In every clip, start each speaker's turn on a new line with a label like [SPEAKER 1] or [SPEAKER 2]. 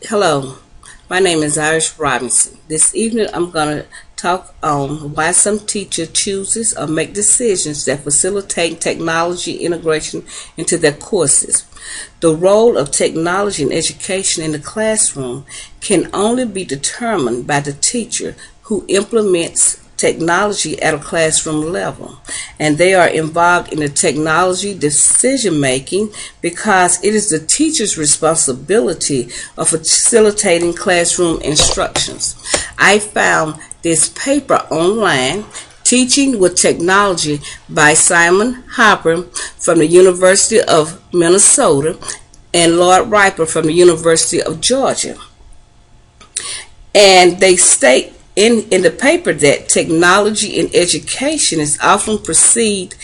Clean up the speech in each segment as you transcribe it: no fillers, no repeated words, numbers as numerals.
[SPEAKER 1] Hello, my name is Iris Robinson. This evening I'm going to talk on why some teacher chooses or make decisions that facilitate technology integration into their courses. The role of technology in education in the classroom can only be determined by the teacher who implements technology at a classroom level, and they are involved in the technology decision making because it is the teacher's responsibility of facilitating classroom instructions. I found this paper online, Teaching with Technology by Simon Harper from the University of Minnesota and Lloyd Riper from the University of Georgia. And they state in the paper that technology in education is often perceived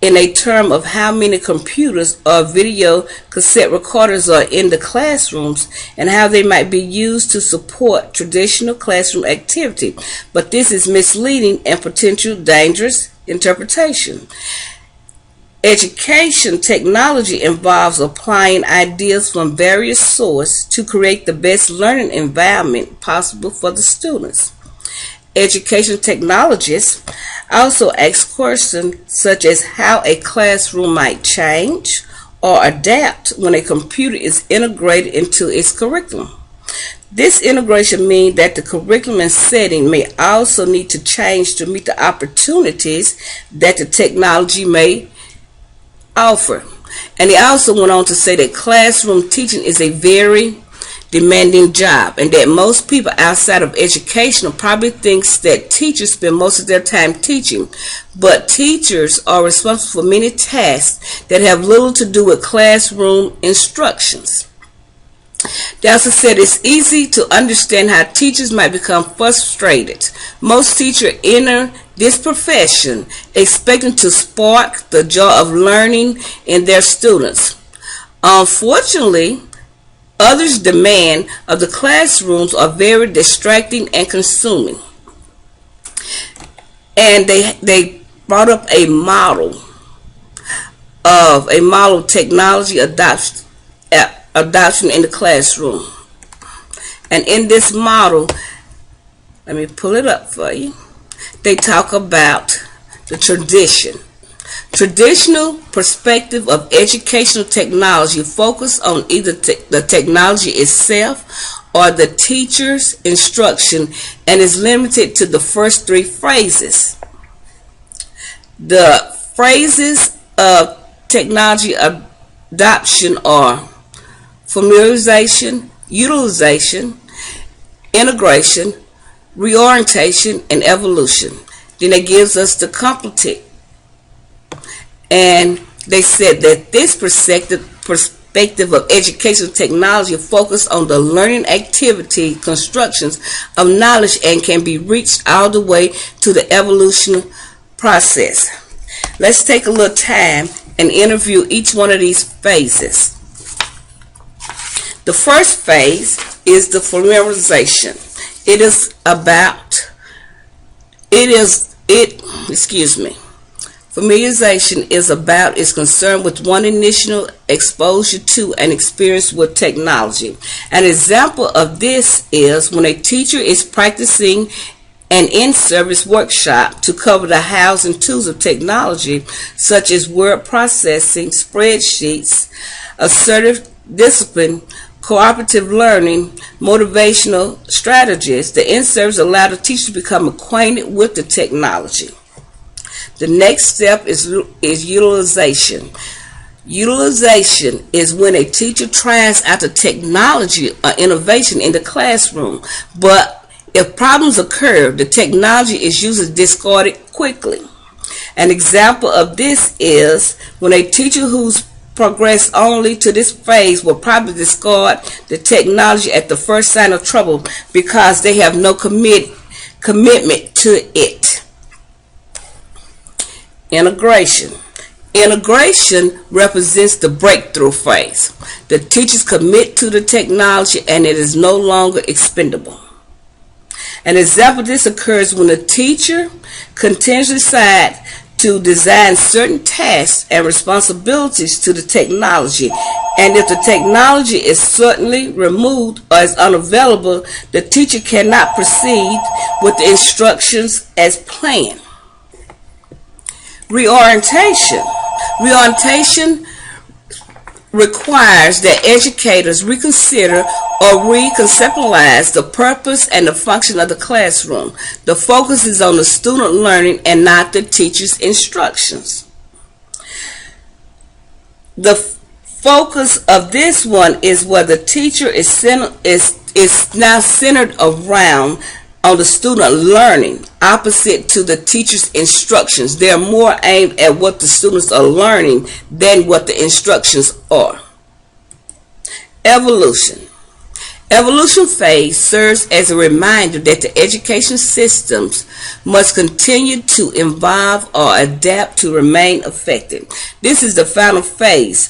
[SPEAKER 1] in a term of how many computers or video cassette recorders are in the classrooms and how they might be used to support traditional classroom activity. But this is misleading and potential dangerous interpretation. Education technology involves applying ideas from various sources to create the best learning environment possible for the students. Education technologists also ask questions such as how a classroom might change or adapt when a computer is integrated into its curriculum. This integration means that the curriculum and setting may also need to change to meet the opportunities that the technology may offer. And he also went on to say that classroom teaching is a very demanding job, and that most people outside of education probably thinks that teachers spend most of their time teaching, but teachers are responsible for many tasks that have little to do with classroom instructions. They also said it's easy to understand how teachers might become frustrated. Most teachers enter this profession expecting to spark the joy of learning in their students. Unfortunately, others' demand of the classrooms are very distracting and consuming. And they brought up a model of technology adoption in the classroom. And in this model, let me pull it up for you. They talk about the traditional perspective of educational technology focus on either the technology itself or the teacher's instruction and is limited to the first three phrases. The phrases of technology adoption are familiarization, utilization, integration, reorientation, and evolution. Then it gives us the complete. And they said that this perspective of educational technology focus on the learning activity constructions of knowledge and can be reached all the way to the evolution process. Let's take a little time and interview each one of these phases. The first phase is the familiarization. Familiarization is concerned with one initial exposure to and experience with technology. An example of this is when a teacher is practicing an in-service workshop to cover the hows and tools of technology, such as word processing, spreadsheets, assertive discipline, cooperative learning, motivational strategies. The in-service allows the teacher to become acquainted with the technology. The next step is utilization. Utilization is when a teacher tries out the technology or innovation in the classroom, but if problems occur, the technology is usually discarded quickly. An example of this is when a teacher who's progressed only to this phase will probably discard the technology at the first sign of trouble because they have no commitment to it. Integration. Integration represents the breakthrough phase. The teachers commit to the technology and it is no longer expendable. An example of this occurs when a teacher continuously decides to design certain tasks and responsibilities to the technology, and if the technology is suddenly removed or is unavailable, the teacher cannot proceed with the instructions as planned. Reorientation. Reorientation requires that educators reconsider or reconceptualize the purpose and the function of the classroom. The focus is on the student learning and not the teacher's instructions. The focus of this one is where the teacher is now centered around on the student learning, opposite to the teacher's instructions. They're more aimed at what the students are learning than what the instructions are. Evolution. Evolution phase serves as a reminder that the education systems must continue to evolve or adapt to remain effective. This is the final phase,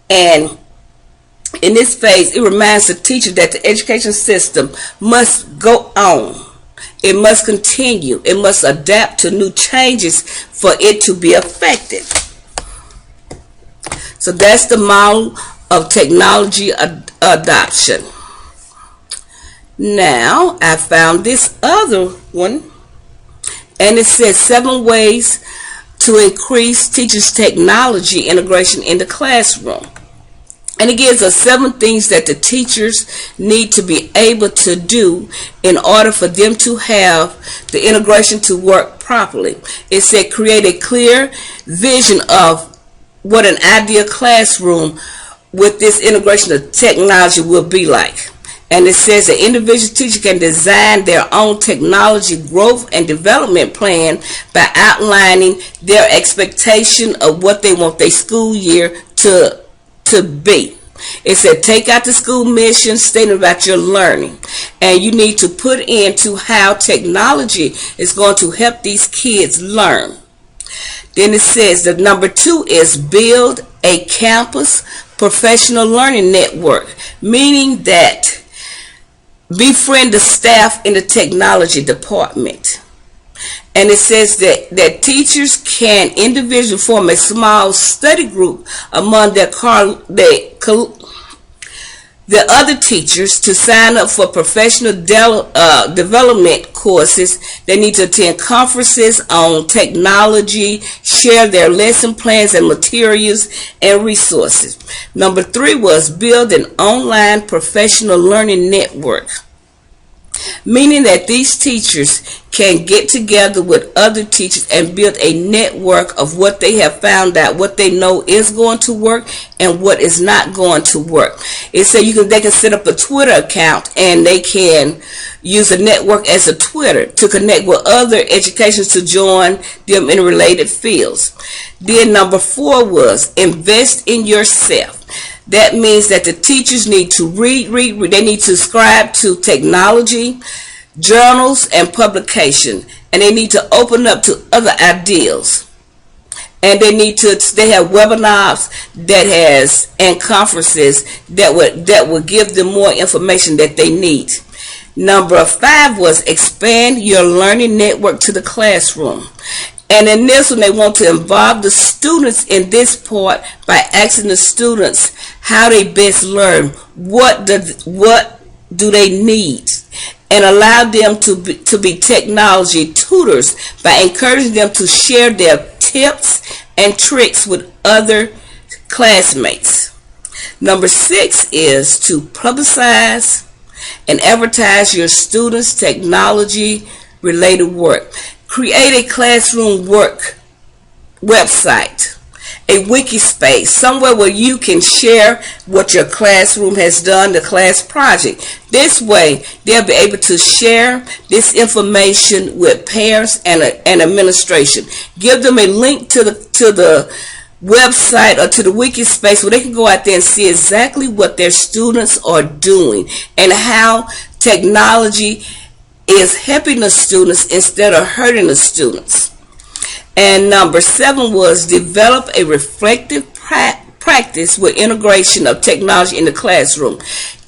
[SPEAKER 1] and in this phase, it reminds the teacher that the education system must go on. It must continue. It must adapt to new changes for it to be effective. So that's the model of technology adoption. Now, I found this other one, and it says 7 ways to increase teachers' technology integration in the classroom. And it gives us 7 things that the teachers need to be able to do in order for them to have the integration to work properly. It said create a clear vision of what an ideal classroom with this integration of technology will be like. And it says the individual teacher can design their own technology growth and development plan by outlining their expectation of what they want their school year to be. It said take out the school mission stating about your learning, and you need to put into how technology is going to help these kids learn. Then it says that number 2 is build a campus professional learning network, meaning that befriend the staff in the technology department. And it says that teachers can individually form a small study group among the other teachers to sign up for professional development courses. They need to attend conferences on technology, share their lesson plans and materials and resources. Number 3 was build an online professional learning network, meaning that these teachers can get together with other teachers and build a network of what they have found out, what they know is going to work and what is not going to work. It said they can set up a Twitter account, and they can use a network as a Twitter to connect with other educators to join them in related fields. Then number 4 was invest in yourself. That means that the teachers need to read. They need to subscribe to technology, journals, and publication. And they need to open up to other ideas. And they have webinars and conferences that would give them more information that they need. Number 5 was expand your learning network to the classroom. And in this one, they want to involve the students in this part by asking the students how they best learn, what do they need, and allow them to be technology tutors by encouraging them to share their tips and tricks with other classmates. Number 6 is to publicize and advertise your students' technology related work. Create a classroom work website, a wiki space, somewhere where you can share what your classroom has done, the class project. This way, they'll be able to share this information with parents and administration. Give them a link to the website or to the wiki space where they can go out there and see exactly what their students are doing and how technology is helping the students instead of hurting the students. And number 7 was develop a reflective practice with integration of technology in the classroom.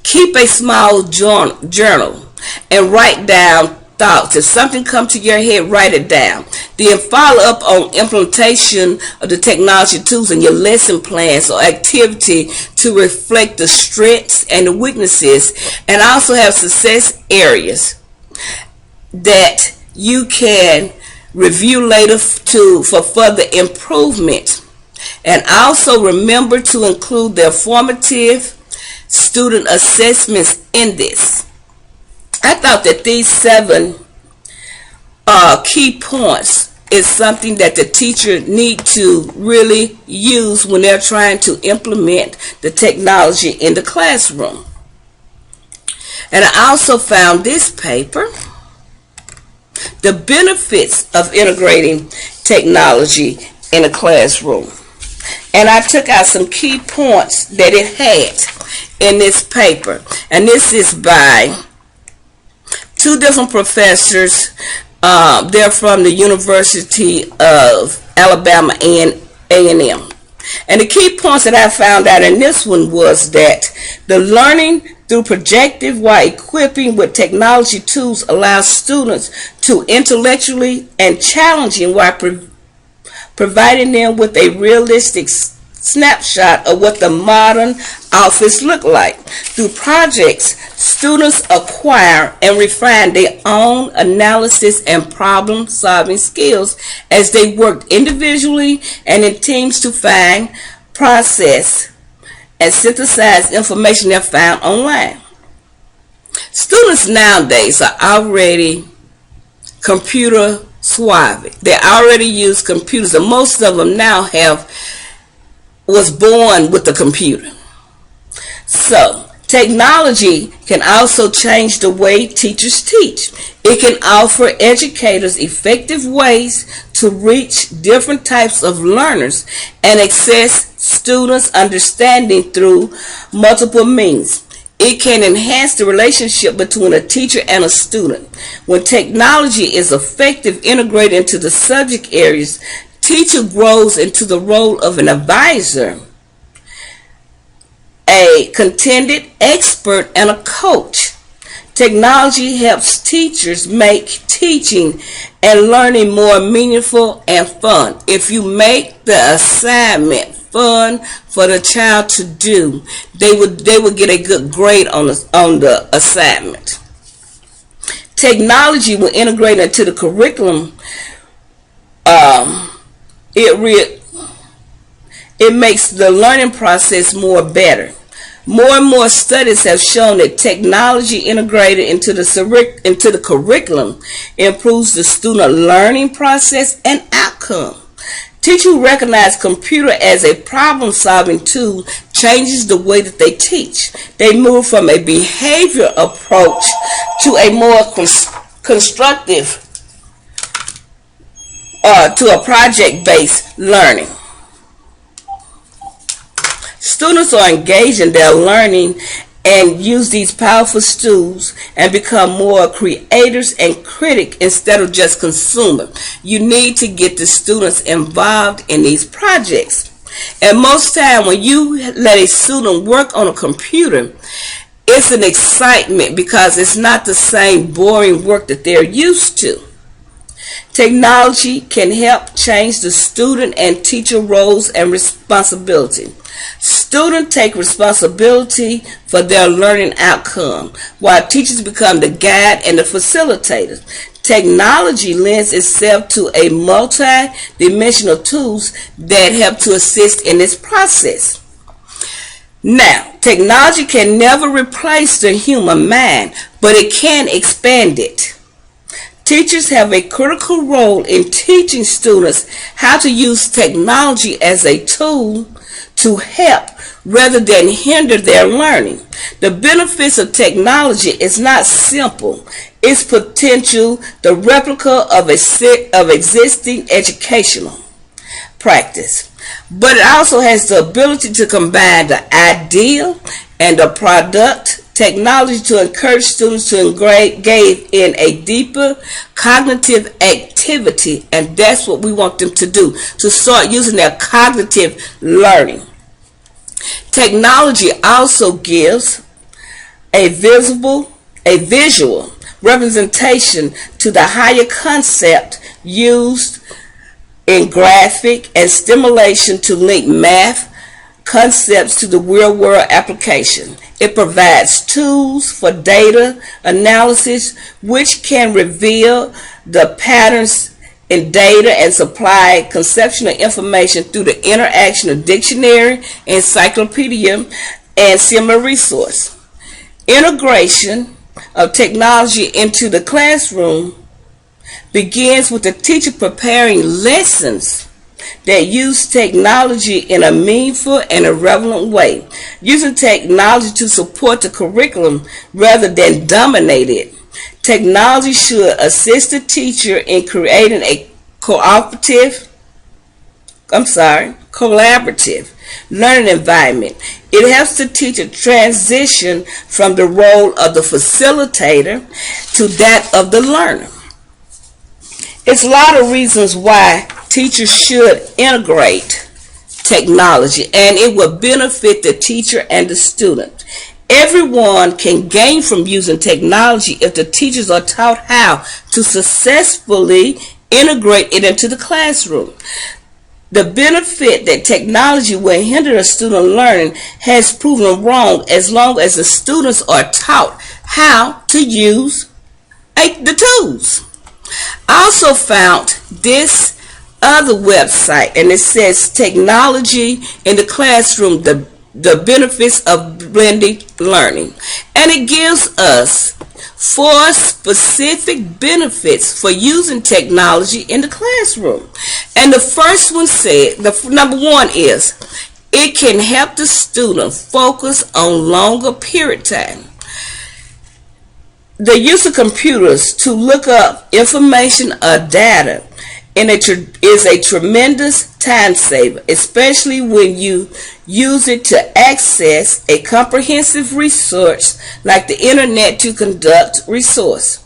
[SPEAKER 1] Keep a small journal and write down thoughts. If something comes to your head, write it down. Then follow up on implementation of the technology tools in your lesson plans or activity to reflect the strengths and the weaknesses, and also have success areas that you can review later for further improvement. And also remember to include the formative student assessments in this. I thought that these 7 key points is something that the teacher need to really use when they're trying to implement the technology in the classroom. And I also found this paper, The Benefits of Integrating Technology in a Classroom. And I took out some key points that it had in this paper. And this is by 2 different professors. They're from the University of Alabama and A&M. And the key points that I found out in this one was that the learning through projective while equipping with technology tools allows students to intellectually and challenging while providing them with a realistic snapshot of what the modern office look like. Through projects, students acquire and refine their own analysis and problem-solving skills as they work individually and in teams to find, process, and synthesize information they found online. Students nowadays are already computer savvy. They already use computers, and most of them now was born with a computer. So technology can also change the way teachers teach. It can offer educators effective ways to reach different types of learners and access students' understanding through multiple means. It can enhance the relationship between a teacher and a student. When technology is effectively integrated into the subject areas, teacher grows into the role of an advisor, a contingent expert, and a coach. Technology helps teachers make teaching and learning more meaningful and fun. If you make the assignment fun for the child to do, they would get a good grade on the assignment. Technology will integrate into the curriculum. It makes the learning process more better. More and more studies have shown that technology integrated into the curriculum improves the student learning process and outcome. Teachers who recognize computer as a problem-solving tool changes the way that they teach. They move from a behavior approach to a more constructive to a project-based learning. Students are engaged in their learning and use these powerful tools and become more creators and critics instead of just consumers. You need to get the students involved in these projects. And most time when you let a student work on a computer, it's an excitement because it's not the same boring work that they're used to. Technology can help change the student and teacher roles and responsibility. Students take responsibility for their learning outcome, while teachers become the guide and the facilitators. Technology lends itself to a multi-dimensional tools that help to assist in this process. Now, technology can never replace the human mind, but it can expand it. Teachers have a critical role in teaching students how to use technology as a tool to help rather than hinder their learning. The benefits of technology is not simple. Its potential, the replica of existing educational practice. But it also has the ability to combine the idea and the product technology to encourage students to engage in a deeper cognitive activity, and that's what we want them to do, to start using their cognitive learning. Technology also gives a visual representation to the higher concept used in graphic and stimulation to link math concepts to the real-world application. It provides tools for data analysis which can reveal the patterns in data and supply conceptual information through the interaction of dictionary, encyclopedia, and similar resource. Integration of technology into the classroom begins with the teacher preparing lessons that use technology in a meaningful and a relevant way, using technology to support the curriculum rather than dominate it. Technology should assist the teacher in creating a collaborative learning environment. It helps the teacher transition from the role of the facilitator to that of the learner. It's a lot of reasons why teachers should integrate technology, and it will benefit the teacher and the student. Everyone can gain from using technology if the teachers are taught how to successfully integrate it into the classroom. The benefit that technology will hinder a student learning has proven wrong as long as the students are taught how to use the tools. I also found this other website, and it says technology in the classroom, the benefits of blended learning, and it gives us 4 specific benefits for using technology in the classroom. And the first one said, number 1 is it can help the student focus on longer period time. The use of computers to look up information or data is a tremendous time saver, especially when you use it to access a comprehensive research like the internet to conduct research.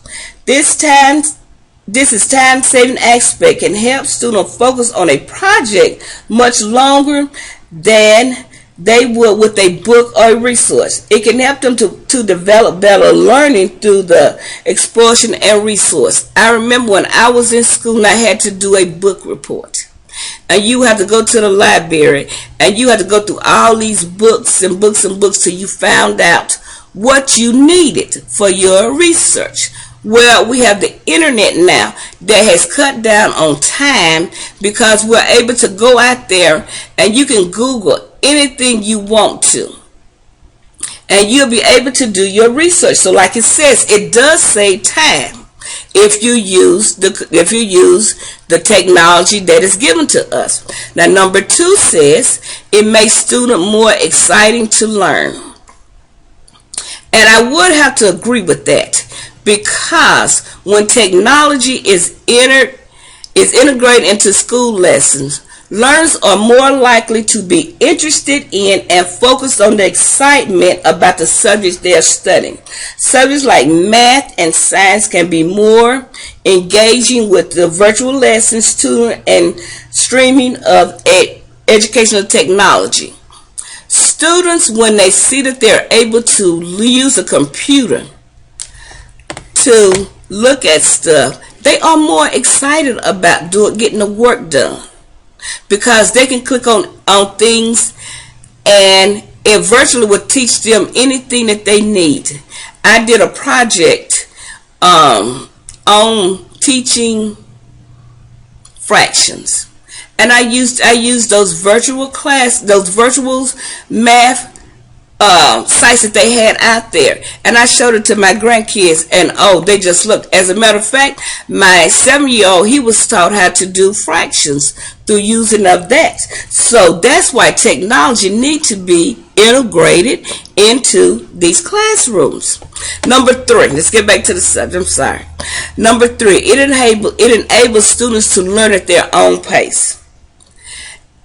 [SPEAKER 1] This time-saving aspect can help students focus on a project much longer than they would with a book or a resource. It can help them to develop better learning through the exposure and resource. I remember when I was in school and I had to do a book report. And you have to go to the library and you have to go through all these books and books and books till you found out what you needed for your research. Well, we have the internet now that has cut down on time because we're able to go out there and you can Google anything you want to, and you'll be able to do your research. So like it says, it does save time if you use the technology that is given to us. Now number 2 says it makes students more exciting to learn, and I would have to agree with that, because when technology is integrated into school lessons, learners are more likely to be interested in and focused on the excitement about the subjects they are studying. Subjects like math and science can be more engaging with the virtual lessons, tutoring, and streaming of educational technology. Students, when they see that they're able to use a computer to look at stuff, they are more excited about getting the work done, because they can click on things and it virtually will teach them anything that they need. I did a project on teaching fractions, and I used those virtual math sites that they had out there, and I showed it to my grandkids, and oh, they just looked. As a matter of fact, my 7-year-old, he was taught how to do fractions through using of that. So that's why technology needs to be integrated into these classrooms. Number 3, let's get back to the subject. I'm sorry. Number 3, it enables students to learn at their own pace.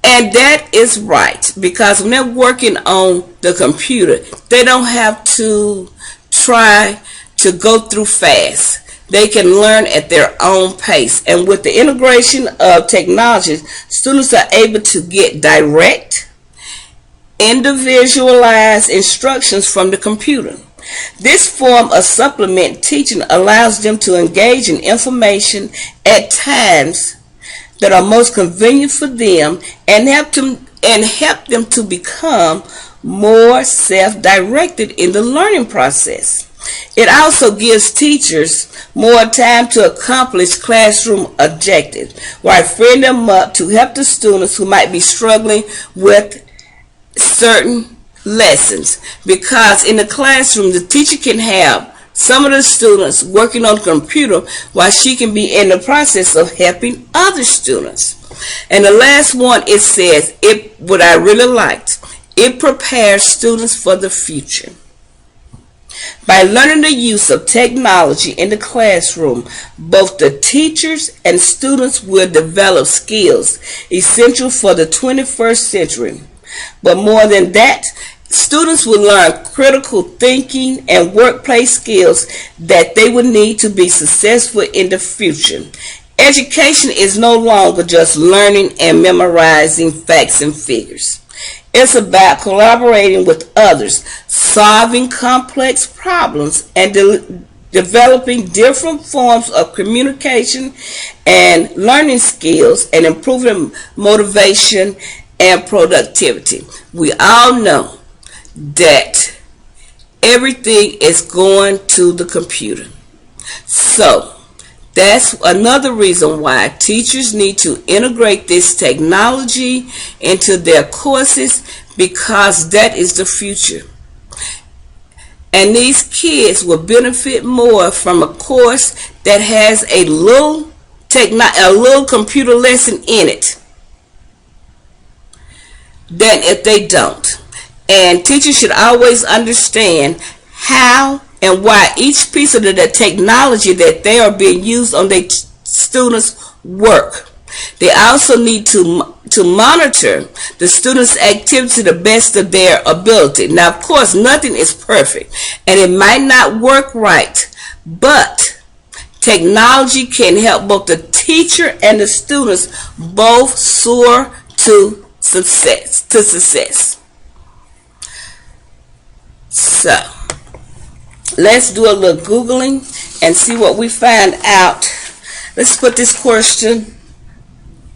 [SPEAKER 1] And that is right, because when they're working on the computer, they don't have to try to go through fast. They can learn at their own pace. And with the integration of technology, students are able to get direct, individualized instructions from the computer. This form of supplement teaching allows them to engage in information at times that are most convenient for them and help them to become more self-directed in the learning process. It also gives teachers more time to accomplish classroom objectives while freeing them up to help the students who might be struggling with certain lessons, because in the classroom the teacher can have some of the students working on the computer while she can be in the process of helping other students. And the last one, it says, what I really liked, it prepares students for the future. By learning the use of technology in the classroom, both the teachers and students will develop skills essential for the 21st century. But more than that, students will learn critical thinking and workplace skills that they will need to be successful in the future. Education is no longer just learning and memorizing facts and figures. It's about collaborating with others, solving complex problems, and developing different forms of communication and learning skills, and improving motivation and productivity. We all know that everything is going to the computer. So that's another reason why teachers need to integrate this technology into their courses, because that is the future. And these kids will benefit more from a course that has a little computer lesson in it than if they don't. And teachers should always understand how and why each piece of the technology that they are being used on their students' work. They also need to monitor the students' activity to the best of their ability. Now, of course, nothing is perfect, and it might not work right, but technology can help both the teacher and the students both soar to success. So let's do a little Googling and see what we find out. Let's put this question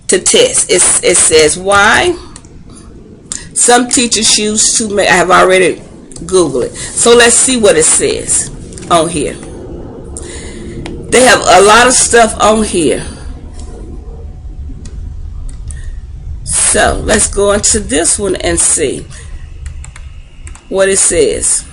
[SPEAKER 1] to test. It says, why some teachers choose to make, I have already Googled it. So let's see what it says on here. They have a lot of stuff on here. So let's go into this one and see what it says.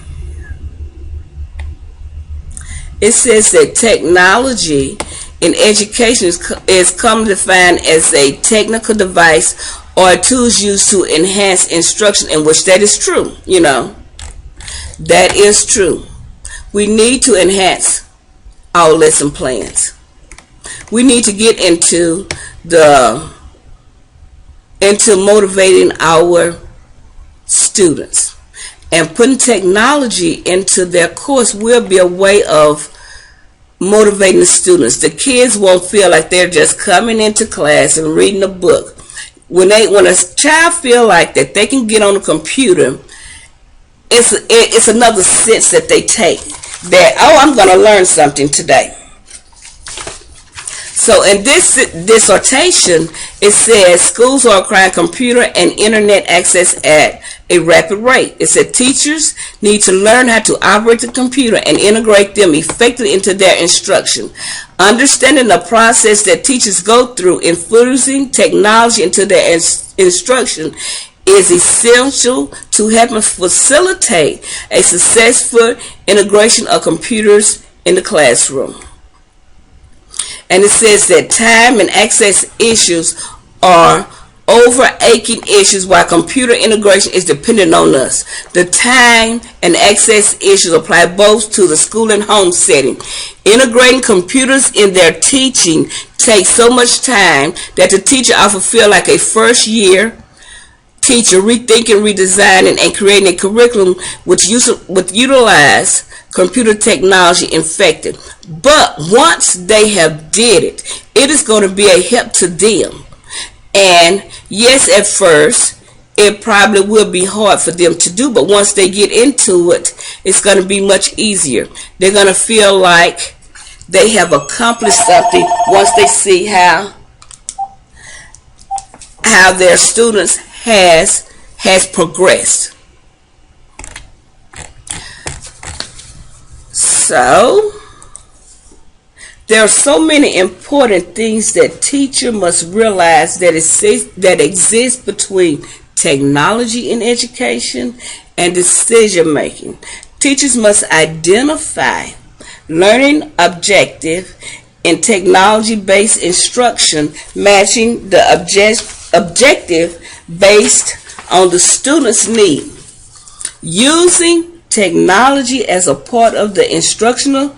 [SPEAKER 1] It says that technology in education is commonly defined as a technical device or tools used to enhance instruction, in which that is true. You know, that is true. We need to enhance our lesson plans. We need to get into motivating our students, and putting technology into their course will be a way of motivating the students. The kids won't feel like they're just coming into class and reading a book. When a child feel like that they can get on the computer, it's another sense that they take that, oh, I'm going to learn something today. So in this dissertation, it says schools are acquiring computer and internet access at a rapid rate. It said teachers need to learn how to operate the computer and integrate them effectively into their instruction. Understanding the process that teachers go through infusing technology into their instruction is essential to help facilitate a successful integration of computers in the classroom. And it says that time and access issues are overarching issues, while computer integration is dependent on us. The time and access issues apply both to the school and home setting. Integrating computers in their teaching takes so much time that the teacher often feels like a first year teacher rethinking, redesigning, and creating a curriculum which utilize computer technology infected. But once they have did it, it is going to be a help to them. And yes, at first it probably will be hard for them to do, but once they get into it, it's going to be much easier. They're going to feel like they have accomplished something once they see how their students has progressed. So there are so many important things that teacher must realize that exist between technology in education and decision making. Teachers must identify learning objective in technology-based instruction, matching the objective based on the student's need. Using technology as a part of the instructional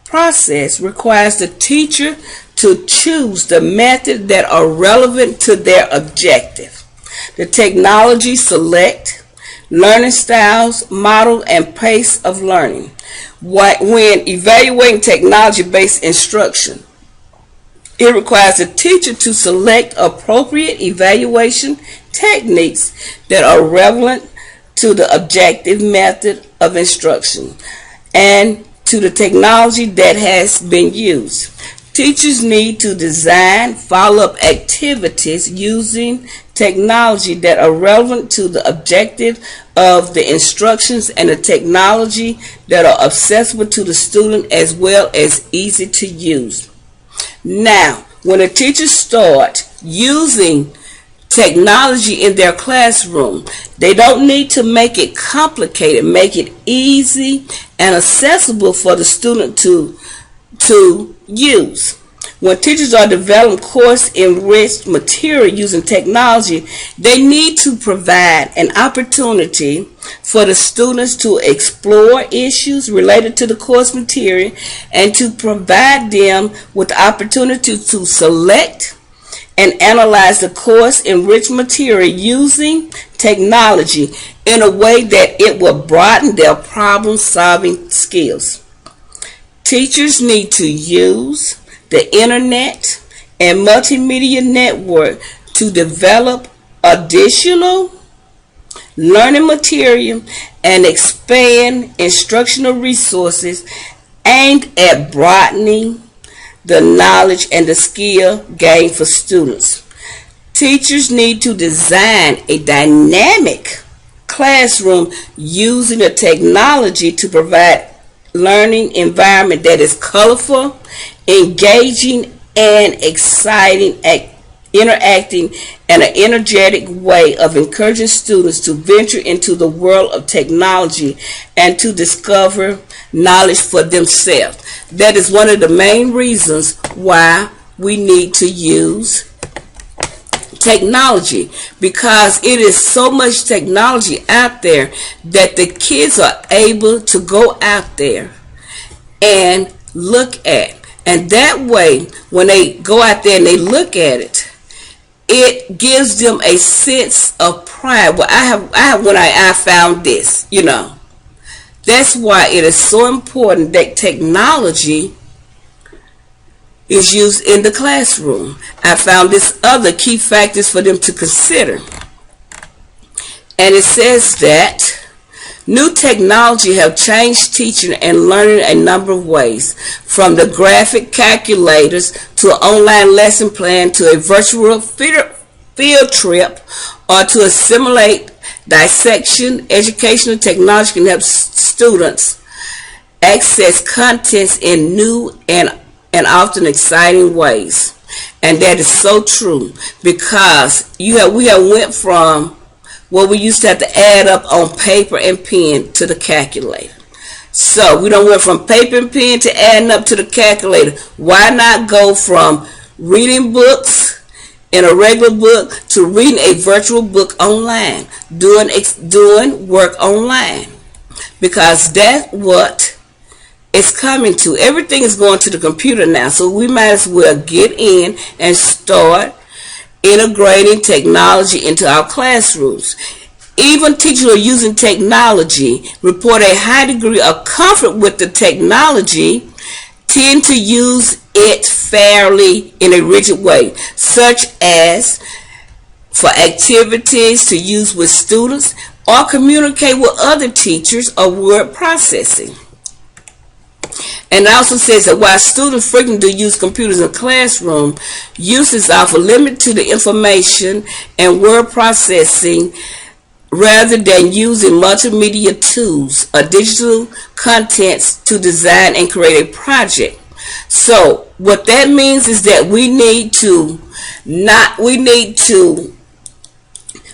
[SPEAKER 1] process requires the teacher to choose the method that are relevant to their objective. The technology select learning styles, model, and pace of learning. When evaluating technology-based instruction, it requires the teacher to select appropriate evaluation techniques that are relevant to the objective method of instruction and to the technology that has been used. Teachers need to design follow-up activities using technology that are relevant to the objective of the instructions and the technology that are accessible to the student as well as easy to use. Now, when a teacher starts using technology in their classroom, they don't need to make it complicated, make it easy and accessible for the student to use. When teachers are developing course enriched material using technology, they need to provide an opportunity for the students to explore issues related to the course material and to provide them with the opportunity to select and analyze the course enriched material using technology in a way that it will broaden their problem-solving skills. Teachers need to use the internet and multimedia network to develop additional learning material and expand instructional resources aimed at broadening the knowledge and the skill gained for students. Teachers need to design a dynamic classroom using the technology to provide learning environment that is colorful, engaging, and exciting, interacting in an energetic way of encouraging students to venture into the world of technology and to discover knowledge for themselves. That is one of the main reasons why we need to use technology, because it is so much technology out there that the kids are able to go out there and look at. And that way, when they go out there and they look at it, it gives them a sense of pride. Well, I found this, That's why it is so important that technology is used in the classroom. I found this other key factors for them to consider. And it says that new technology have changed teaching and learning a number of ways, from the graphic calculators to an online lesson plan to a virtual field trip or to a simulate dissection. Educational technology can help students access contents in new and often exciting ways. And that is so true, because we have went from what we used to have to add up on paper and pen to the calculator. So we don't went from paper and pen to adding up to the calculator. Why not go from reading books in a regular book to reading a virtual book online, doing work online? Because that's what it's coming to. Everything is going to the computer now, so we might as well get in and start integrating technology into our classrooms. Even teachers who are using technology report a high degree of comfort with the technology, tend to use it fairly in a rigid way, such as for activities to use with students or communicate with other teachers or word processing. And it also says that while students frequently use computers in the classroom, use is often limited to the information and word processing rather than using multimedia tools or digital contents to design and create a project. So what that means is that we need to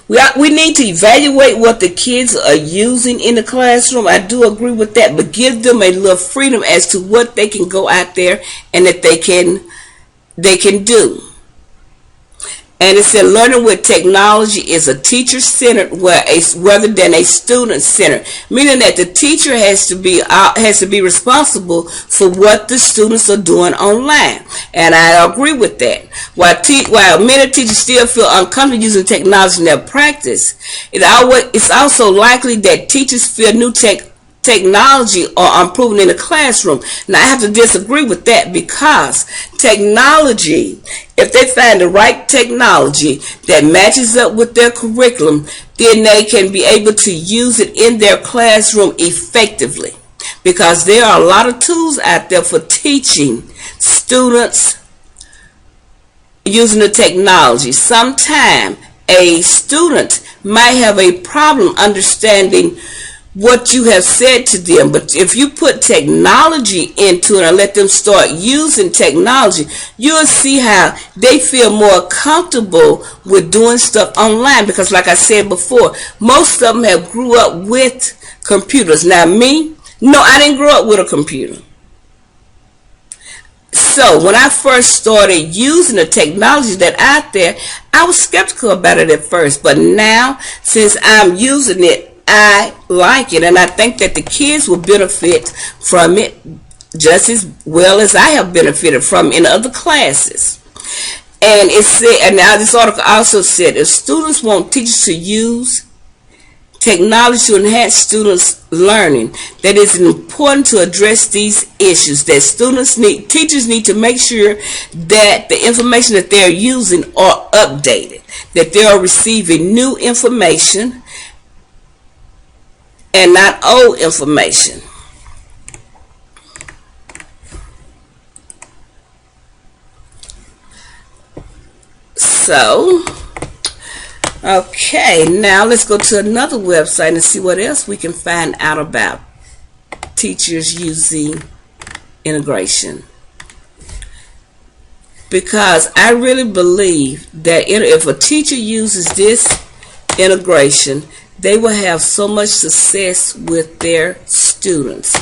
[SPEAKER 1] evaluate what the kids are using in the classroom. I do agree with that, but give them a little freedom as to what they can go out there and that they can do. And it said learning with technology is a teacher-centered rather than a student-centered, meaning that the teacher has to be responsible for what the students are doing online. And I agree with that. While many teachers still feel uncomfortable using technology in their practice, it's also likely that teachers feel new technology are improving in the classroom. Now I have to disagree with that, because technology, if they find the right technology that matches up with their curriculum, then they can be able to use it in their classroom effectively, because there are a lot of tools out there for teaching students using the technology. Sometimes a student might have a problem understanding what you have said to them, but if you put technology into it and let them start using technology, you'll see how they feel more comfortable with doing stuff online, because like I said before, most of them have grew up with computers. Now me, no, I didn't grow up with a computer. So when I first started using the technology that's out there, I was skeptical about it at first, but now since I'm using it, I like it, and I think that the kids will benefit from it just as well as I have benefited from in other classes. And it said, and now this article also said, if students want teachers to use technology to enhance students' learning, that it's important to address these issues. That teachers need to make sure that the information that they're using are updated, that they are receiving new information and not old information. So, okay, now let's go to another website and see what else we can find out about teachers using integration. Because I really believe that if a teacher uses this integration, they will have so much success with their students.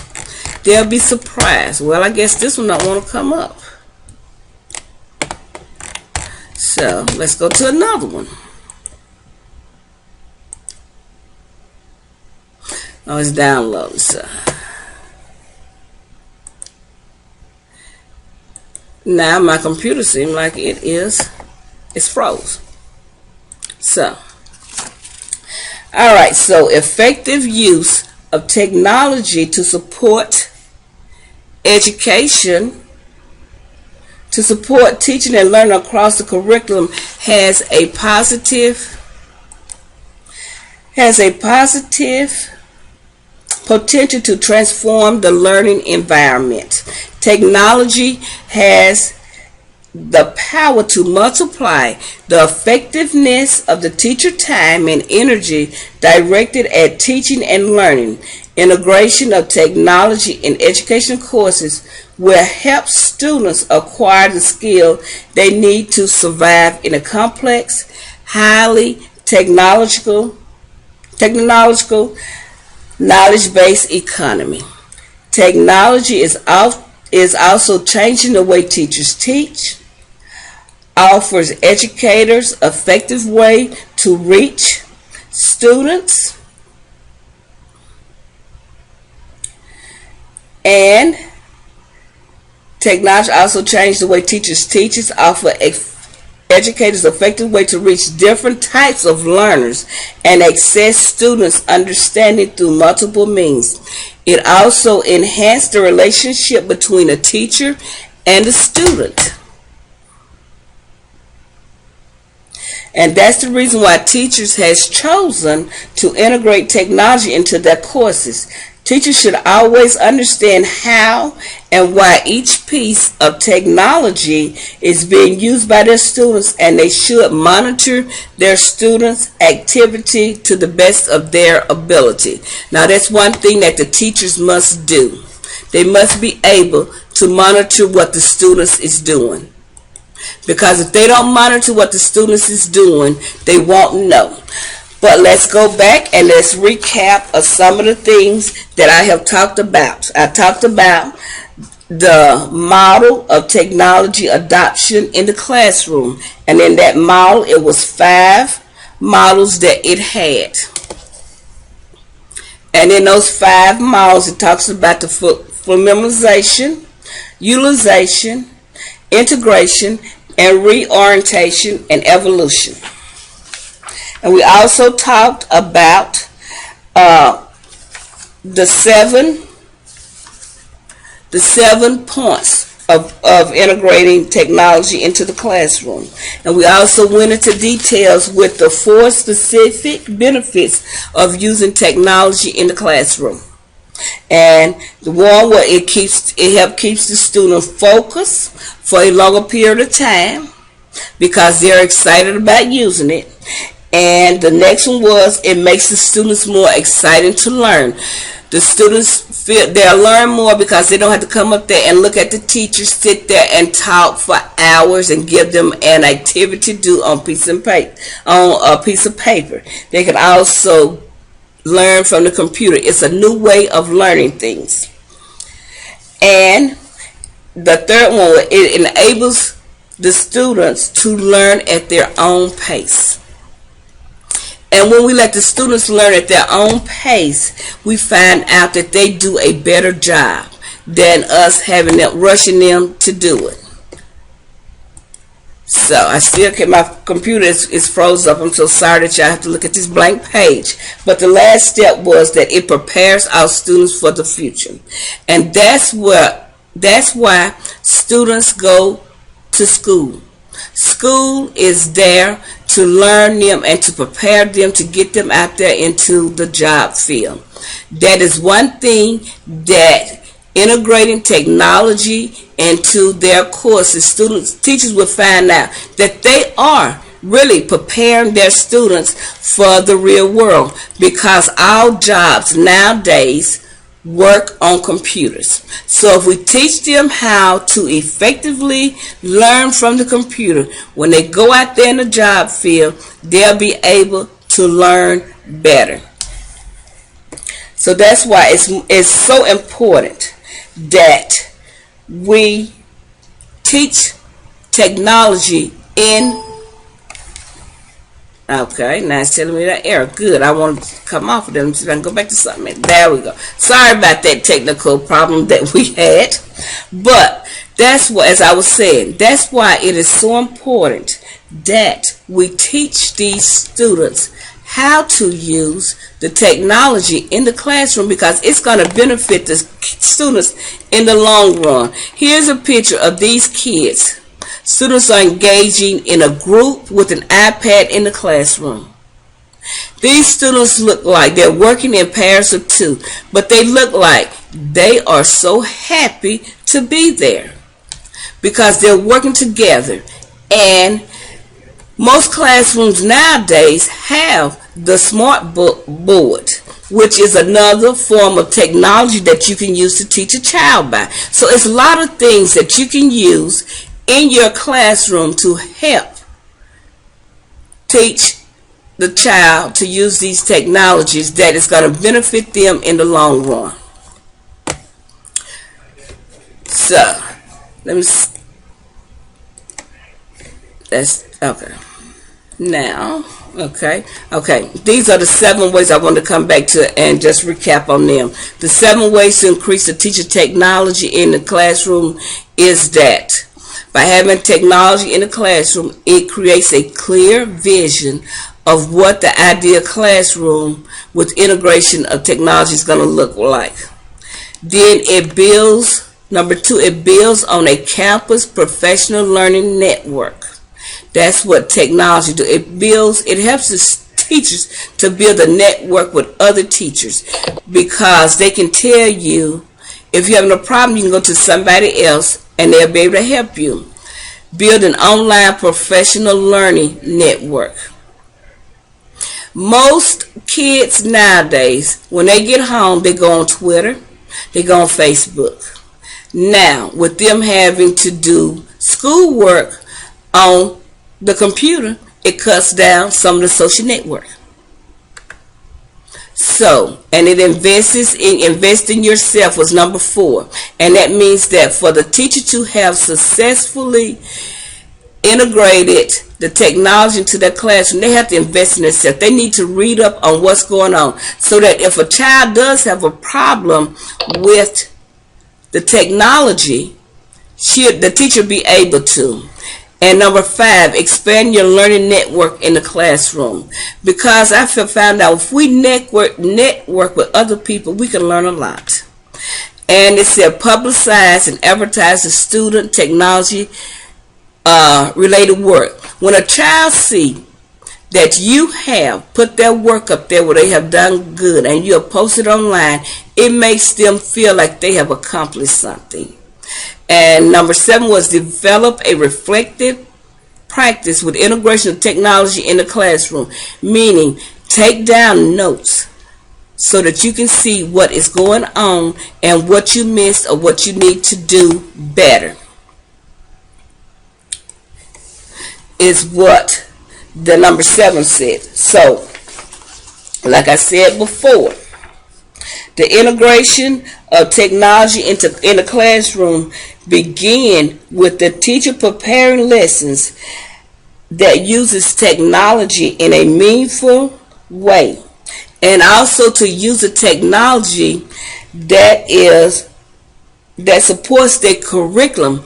[SPEAKER 1] They'll be surprised. Well, I guess this one don't want to come up. So let's go to another one. Oh, it's downloading. So now my computer seems like it's froze. So alright, so effective use of technology to support education, to support teaching and learning across the curriculum has a positive potential to transform the learning environment. Technology has the power to multiply the effectiveness of the teacher time and energy directed at teaching and learning. Integration of technology in education courses will help students acquire the skill they need to survive in a complex, highly technological, knowledge-based economy. Technology is also changing the way teachers teach, offers educators an effective way to reach students, and technology also changed the way teachers teach, offer educators an effective way to reach different types of learners and access students' understanding through multiple means. It also enhanced the relationship between a teacher and a student. And that's the reason why teachers has chosen to integrate technology into their courses. Teachers should always understand how and why each piece of technology is being used by their students, and they should monitor their students' activity to the best of their ability. Now, that's one thing that the teachers must do. They must be able to monitor what the students is doing. Because if they don't monitor what the students is doing, they won't know. But let's go back and let's recap of some of the things that I have talked about. I talked about the model of technology adoption in the classroom. And in that model, it was 5 models that it had. And in those 5 models, it talks about the familiarization, utilization, integration, and reorientation and evolution. And we also talked about the seven points of integrating technology into the classroom. And we also went into details with the 4 specific benefits of using technology in the classroom. And the one where it helps keeps the student focused for a longer period of time because they're excited about using it. And the next one was it makes the students more excited to learn. The students feel they'll learn more because they don't have to come up there and look at the teacher, sit there and talk for hours and give them an activity to do on a piece of paper. They can also learn from the computer. It's a new way of learning things. And the third one, it enables the students to learn at their own pace. And when we let the students learn at their own pace, we find out that they do a better job than us rushing them to do it. So I still can't, my computer is froze up. I'm so sorry that y'all have to look at this blank page. But the last step was that it prepares our students for the future. And that's why students go to school. School is there to learn them and to prepare them to get them out there into the job field. That is one thing that integrating technology into their courses, teachers will find out that they are really preparing their students for the real world, because all jobs nowadays work on computers. So if we teach them how to effectively learn from the computer, when they go out there in the job field, they'll be able to learn better. So that's why it's so important that we teach technology in. Okay, now it's telling me that error. Good. I want to come off of them so I can go back to something. There we go. Sorry about that technical problem that we had. But that's what, as I was saying, that's why it is so important that we teach these students how to use the technology in the classroom, because it's going to benefit the students in the long run. Here's a picture of these kids. Students are engaging in a group with an iPad in the classroom. These students look like they're working in pairs of 2, but they look like they are so happy to be there because they're working together. And most classrooms nowadays have the smart board, which is another form of technology that you can use to teach a child by. So it's a lot of things that you can use in your classroom to help teach the child to use these technologies that is going to benefit them in the long run. So let me that's okay now. Okay, these are the 7 ways I want to come back to and just recap on them. The 7 ways to increase the teacher technology in the classroom is that by having technology in the classroom, it creates a clear vision of what the ideal classroom with integration of technology is going to look like. Then it builds, number 2, it builds on a campus professional learning network. That's what technology do. It helps the teachers to build a network with other teachers, because they can tell you if you're having a problem, you can go to somebody else and they'll be able to help you. Build an online professional learning network. Most kids nowadays, when they get home, they go on Twitter, they go on Facebook. Now, with them having to do schoolwork on the computer, it cuts down some of the social network. So, and it invest in yourself was number 4. And that means that for the teacher to have successfully integrated the technology into their classroom, they have to invest in themselves. They need to read up on what's going on, so that if a child does have a problem with the technology, the teacher be able to. And number 5, expand your learning network in the classroom. Because I found out if we network with other people, we can learn a lot. And it said publicize and advertise the student technology related work. When a child see that you have put their work up there where they have done good and you have posted online, it makes them feel like they have accomplished something. And number 7 was develop a reflective practice with integration of technology in the classroom, meaning take down notes so that you can see what is going on and what you missed or what you need to do better, is what the number 7 said. So, like I said before, the integration of technology in the classroom begin with the teacher preparing lessons that uses technology in a meaningful way, and also to use the technology that supports their curriculum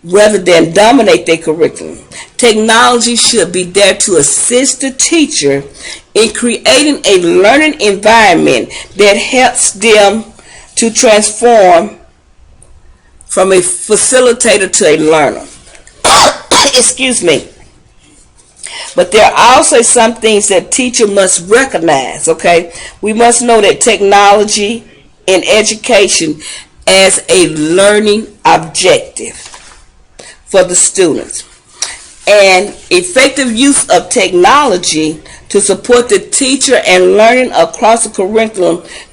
[SPEAKER 1] rather than dominate their curriculum. Technology should be there to assist the teacher in creating a learning environment that helps them to transform from a facilitator to a learner. Excuse me. But there are also some things that teacher must recognize, okay? We must know that technology in education as a learning objective for the students. And effective use of technology to support the teacher and learning across the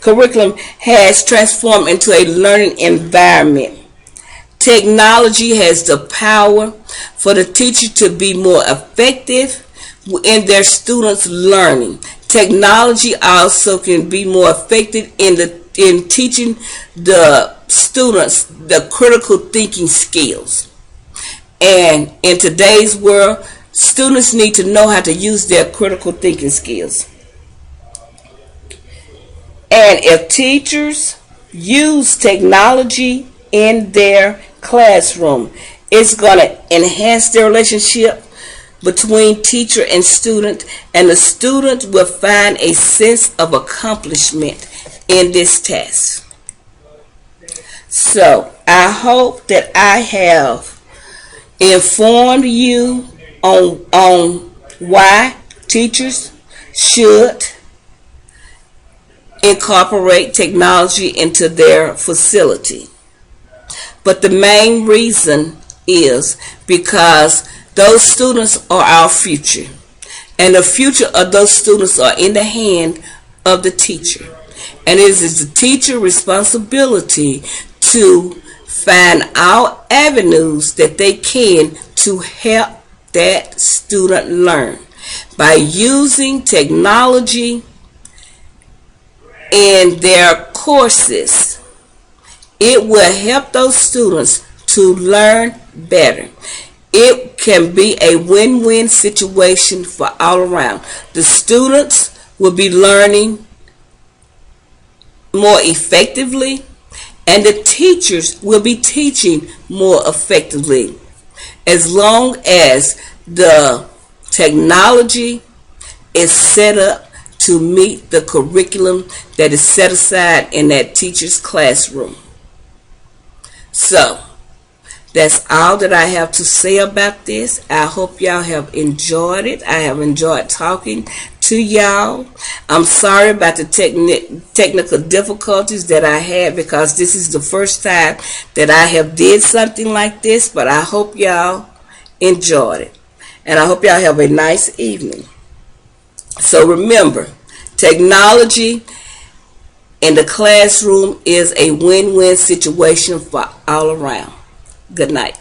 [SPEAKER 1] curriculum has transformed into a learning environment. Technology has the power for the teacher to be more effective in their students' learning. Technology also can be more effective in teaching the students the critical thinking skills. And in today's world, students need to know how to use their critical thinking skills. And if teachers use technology in their classroom, it's going to enhance their relationship between teacher and student, and the student will find a sense of accomplishment in this task. So I hope that I have informed you on why teachers should incorporate technology into their facility. But the main reason is because those students are our future, and the future of those students are in the hand of the teacher. And it is the teacher's responsibility to find out avenues that they can to help that student learn. By using technology in their courses, it will help those students to learn better. It can be a win-win situation for all around. The students will be learning more effectively, and the teachers will be teaching more effectively, as long as the technology is set up to meet the curriculum that is set aside in that teacher's classroom. So, That's all that I have to say about this. I hope y'all have enjoyed it. I have enjoyed talking to y'all. I'm sorry about the technical difficulties that I had, because this is the first time that I have did something like this, but I hope y'all enjoyed it. And I hope y'all have a nice evening. So remember, technology in the classroom is a win-win situation for all around. Good night.